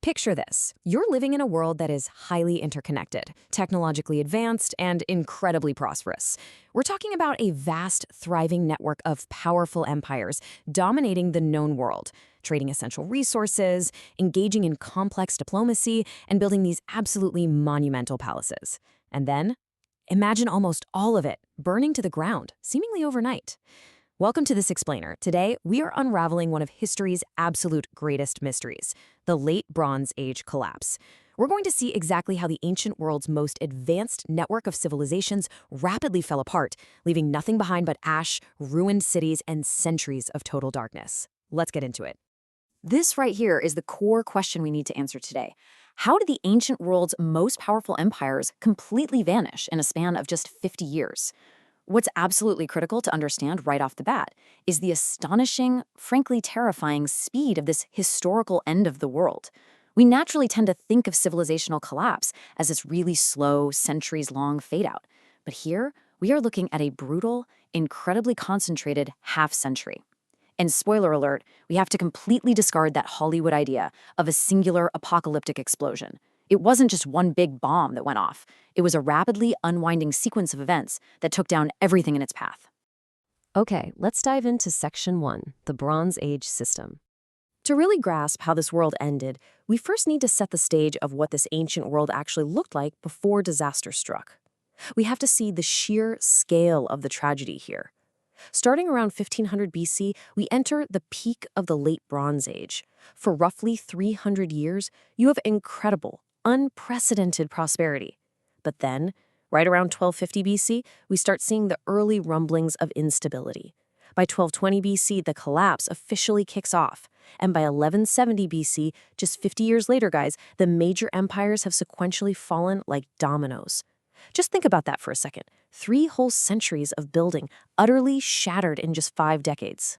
Picture this. You're living in a world that is highly interconnected, technologically advanced, and incredibly prosperous. We're talking about a vast, thriving network of powerful empires dominating the known world, trading essential resources, engaging in complex diplomacy, and building these absolutely monumental palaces. And then, imagine almost all of it burning to the ground, seemingly overnight. Welcome to This Explainer. Today, we are unraveling one of history's absolute greatest mysteries, the Late Bronze Age collapse. We're going to see exactly how the ancient world's most advanced network of civilizations rapidly fell apart, leaving nothing behind but ash, ruined cities, and centuries of total darkness. Let's get into it. This right here is the core question we need to answer today. How did the ancient world's most powerful empires completely vanish in a span of just 50 years? What's absolutely critical to understand right off the bat is the astonishing, frankly terrifying speed of this historical end of the world. We naturally tend to think of civilizational collapse as this really slow, centuries-long fade-out. But here, we are looking at a brutal, incredibly concentrated half-century. And spoiler alert, we have to completely discard that Hollywood idea of a singular apocalyptic explosion. It wasn't just one big bomb that went off. It was a rapidly unwinding sequence of events that took down everything in its path. Okay, let's dive into Section 1, the Bronze Age system. To really grasp how this world ended, we first need to set the stage of what this ancient world actually looked like before disaster struck. We have to see the sheer scale of the tragedy here. Starting around 1500 BC, we enter the peak of the Late Bronze Age. For roughly 300 years, you have incredible, unprecedented prosperity. But then, right around 1250 BC, we start seeing the early rumblings of instability. By 1220 BC, the collapse officially kicks off. And by 1170 BC, just 50 years later, guys, the major empires have sequentially fallen like dominoes. Just think about that for a second. 3 whole centuries of building, utterly shattered in just 5 decades.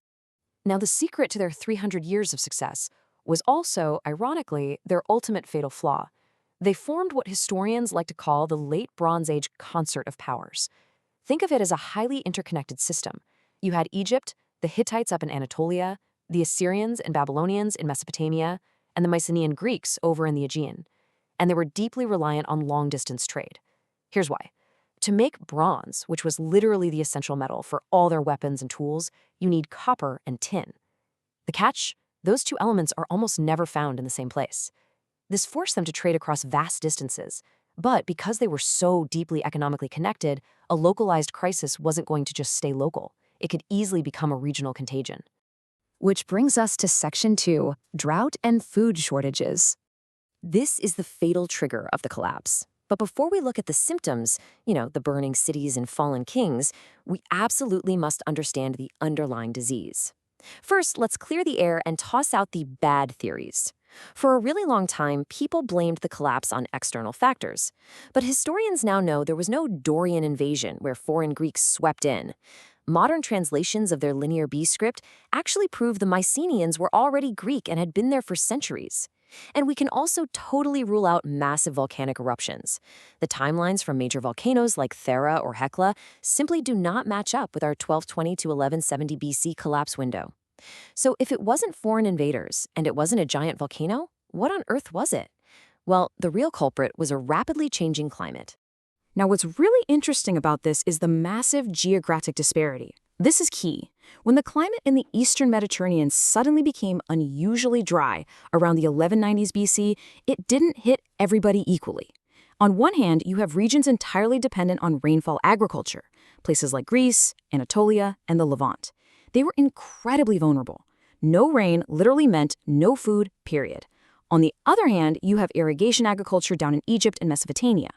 Now, the secret to their 300 years of success was also, ironically, their ultimate fatal flaw. They formed what historians like to call the Late Bronze Age concert of powers. Think of it as a highly interconnected system. You had Egypt, the Hittites up in Anatolia, the Assyrians and Babylonians in Mesopotamia, and the Mycenaean Greeks over in the Aegean. And they were deeply reliant on long-distance trade. Here's why. To make bronze, which was literally the essential metal for all their weapons and tools, you need copper and tin. The catch? Those 2 elements are almost never found in the same place. This forced them to trade across vast distances. But because they were so deeply economically connected, a localized crisis wasn't going to just stay local. It could easily become a regional contagion. Which brings us to Section 2, drought and food shortages. This is the fatal trigger of the collapse. But before we look at the symptoms, the burning cities and fallen kings, we absolutely must understand the underlying disease. First, let's clear the air and toss out the bad theories. For a really long time, people blamed the collapse on external factors. But historians now know there was no Dorian invasion where foreign Greeks swept in. Modern translations of their Linear B script actually prove the Mycenaeans were already Greek and had been there for centuries. And we can also totally rule out massive volcanic eruptions. The timelines from major volcanoes like Thera or Hekla simply do not match up with our 1220 to 1170 BC collapse window. So if it wasn't foreign invaders and it wasn't a giant volcano, what on earth was it? Well, the real culprit was a rapidly changing climate. Now, what's really interesting about this is the massive geographic disparity. This is key. When the climate in the eastern Mediterranean suddenly became unusually dry around the 1190s BC, it didn't hit everybody equally. On one hand, you have regions entirely dependent on rainfall agriculture, places like Greece, Anatolia, and the Levant. They were incredibly vulnerable. No rain literally meant no food, period. On the other hand, you have irrigation agriculture down in Egypt and Mesopotamia.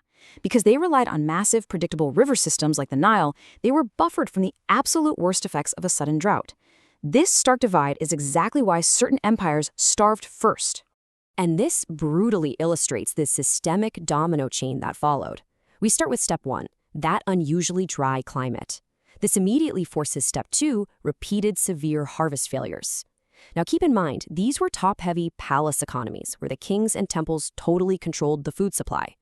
Because they relied on massive, predictable river systems like the Nile, they were buffered from the absolute worst effects of a sudden drought. This stark divide is exactly why certain empires starved first. And this brutally illustrates the systemic domino chain that followed. We start with step 1, that unusually dry climate. This immediately forces step 2, repeated severe harvest failures. Now keep in mind, these were top-heavy palace economies where the kings and temples totally controlled the food supply.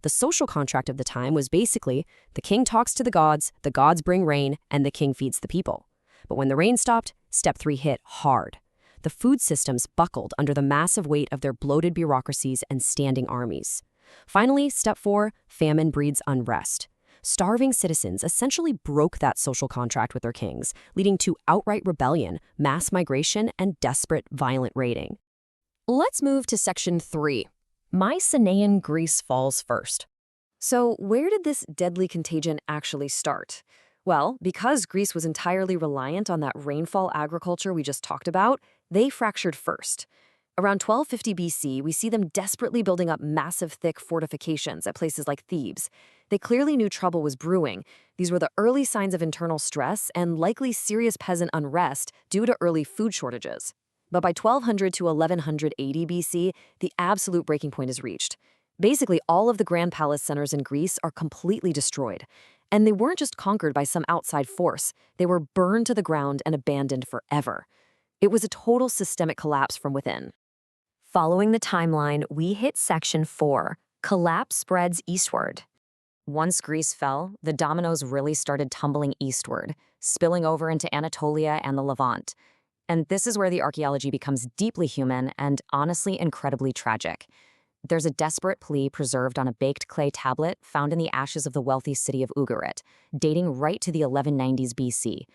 The social contract of the time was basically the king talks to the gods bring rain, and the king feeds the people. But when the rain stopped, step 3 hit hard. the food systems buckled under the massive weight of their bloated bureaucracies and standing armies. Finally, step 4, famine breeds unrest. Starving citizens essentially broke that social contract with their kings, leading to outright rebellion, mass migration, and desperate, violent raiding. Let's move to section 3. Mycenaean Greece falls first. So where did this deadly contagion actually start? Well, because Greece was entirely reliant on that rainfall agriculture we just talked about, they fractured first. Around 1250 BC, we see them desperately building up massive, thick fortifications at places like Thebes. They clearly knew trouble was brewing. These were the early signs of internal stress and likely serious peasant unrest due to early food shortages. But by 1200 to 1180 BC, the absolute breaking point is reached. Basically, all of the grand palace centers in Greece are completely destroyed. And they weren't just conquered by some outside force. They were burned to the ground and abandoned forever. It was a total systemic collapse from within. Following the timeline, we hit section 4. Collapse spreads eastward. Once Greece fell, the dominoes really started tumbling eastward, spilling over into Anatolia and the Levant. And this is where the archaeology becomes deeply human and honestly incredibly tragic. There's a desperate plea preserved on a baked clay tablet found in the ashes of the wealthy city of Ugarit, dating right to the 1190s BC.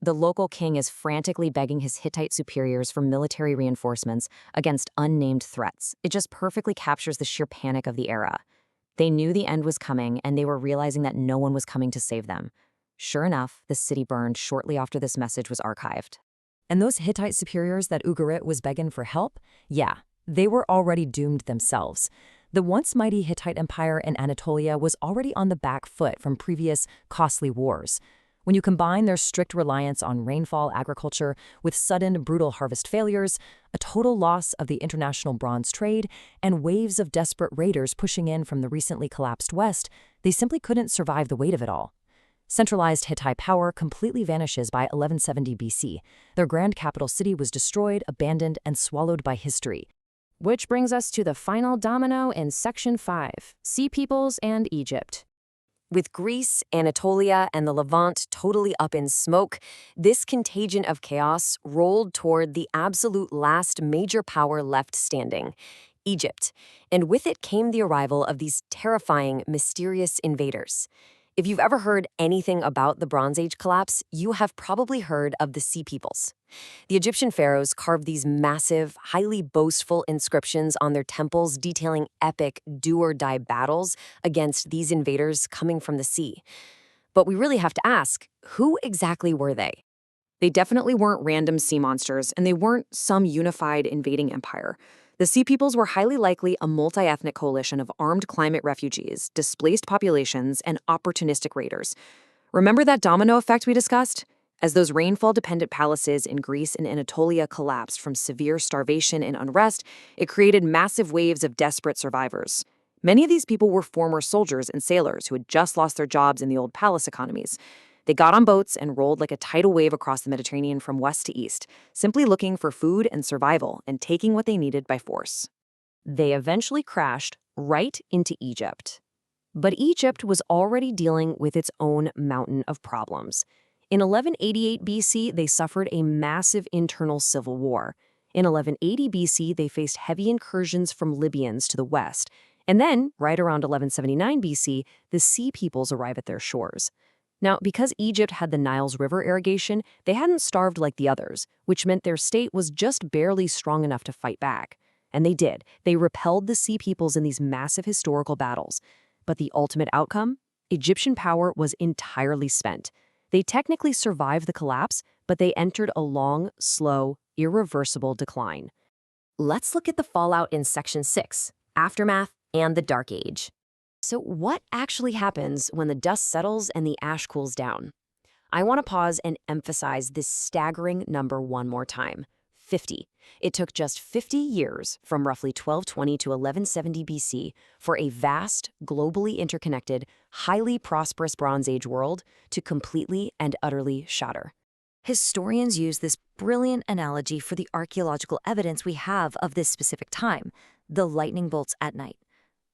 The local king is frantically begging his Hittite superiors for military reinforcements against unnamed threats. It just perfectly captures the sheer panic of the era. They knew the end was coming, and they were realizing that no one was coming to save them. Sure enough, the city burned shortly after this message was archived. And those Hittite superiors that Ugarit was begging for help? Yeah, they were already doomed themselves. The once mighty Hittite Empire in Anatolia was already on the back foot from previous costly wars. When you combine their strict reliance on rainfall agriculture with sudden, brutal harvest failures, a total loss of the international bronze trade, and waves of desperate raiders pushing in from the recently collapsed West, they simply couldn't survive the weight of it all. Centralized Hittite power completely vanishes by 1170 BC. Their grand capital city was destroyed, abandoned, and swallowed by history. Which brings us to the final domino in section 5, Sea Peoples and Egypt. With Greece, Anatolia, and the Levant totally up in smoke, this contagion of chaos rolled toward the absolute last major power left standing, Egypt. And with it came the arrival of these terrifying, mysterious invaders. If you've ever heard anything about the Bronze Age collapse, you have probably heard of the Sea Peoples. The Egyptian pharaohs carved these massive, highly boastful inscriptions on their temples detailing epic do-or-die battles against these invaders coming from the sea. But we really have to ask, who exactly were they? They definitely weren't random sea monsters, and they weren't some unified invading empire. The Sea Peoples were highly likely a multi-ethnic coalition of armed climate refugees, displaced populations, and opportunistic raiders. Remember that domino effect we discussed? As those rainfall-dependent palaces in Greece and Anatolia collapsed from severe starvation and unrest, it created massive waves of desperate survivors. Many of these people were former soldiers and sailors who had just lost their jobs in the old palace economies. They got on boats and rolled like a tidal wave across the Mediterranean from west to east, simply looking for food and survival and taking what they needed by force. They eventually crashed right into Egypt. But Egypt was already dealing with its own mountain of problems. In 1188 BC, they suffered a massive internal civil war. In 1180 BC, they faced heavy incursions from Libyans to the west. And then, right around 1179 BC, the Sea Peoples arrive at their shores. Now, because Egypt had the Nile's river irrigation, they hadn't starved like the others, which meant their state was just barely strong enough to fight back. And they did. They repelled the Sea Peoples in these massive historical battles. But the ultimate outcome? Egyptian power was entirely spent. They technically survived the collapse, but they entered a long, slow, irreversible decline. Let's look at the fallout in Section 6, Aftermath and the Dark Age. So what actually happens when the dust settles and the ash cools down? I want to pause and emphasize this staggering number one more time, 50. It took just 50 years, from roughly 1220 to 1170 BC, for a vast, globally interconnected, highly prosperous Bronze Age world to completely and utterly shatter. Historians use this brilliant analogy for the archaeological evidence we have of this specific time, the lightning bolts at night.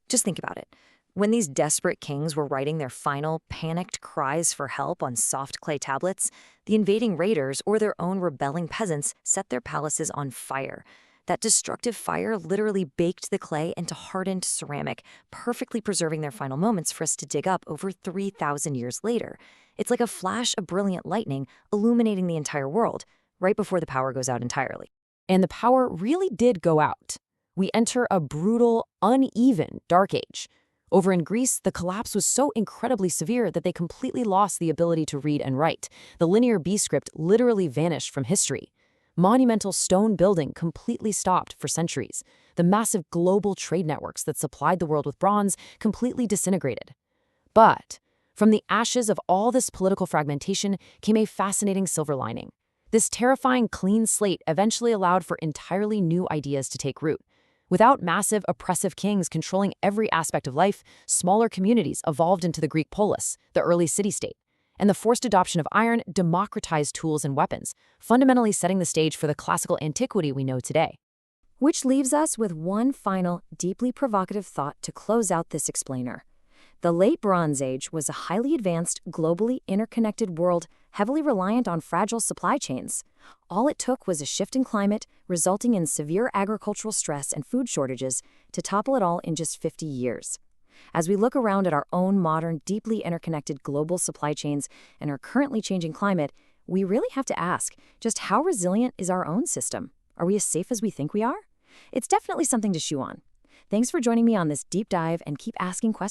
Just think about it. When these desperate kings were writing their final, panicked cries for help on soft clay tablets, the invading raiders or their own rebelling peasants set their palaces on fire. That destructive fire literally baked the clay into hardened ceramic, perfectly preserving their final moments for us to dig up over 3,000 years later. It's like a flash of brilliant lightning illuminating the entire world, right before the power goes out entirely. And the power really did go out. We enter a brutal, uneven Dark Age. Over in Greece, the collapse was so incredibly severe that they completely lost the ability to read and write. The linear B script literally vanished from history. Monumental stone building completely stopped for centuries. The massive global trade networks that supplied the world with bronze completely disintegrated. But from the ashes of all this political fragmentation came a fascinating silver lining. This terrifying clean slate eventually allowed for entirely new ideas to take root. Without massive, oppressive kings controlling every aspect of life, smaller communities evolved into the Greek polis, the early city-state. And the forced adoption of iron democratized tools and weapons, fundamentally setting the stage for the classical antiquity we know today. Which leaves us with one final, deeply provocative thought to close out this explainer. The Late Bronze Age was a highly advanced, globally interconnected world heavily reliant on fragile supply chains. All it took was a shift in climate, resulting in severe agricultural stress and food shortages, to topple it all in just 50 years. As we look around at our own modern, deeply interconnected global supply chains and our currently changing climate, we really have to ask, just how resilient is our own system? Are we as safe as we think we are? It's definitely something to chew on. Thanks for joining me on this deep dive, and keep asking questions.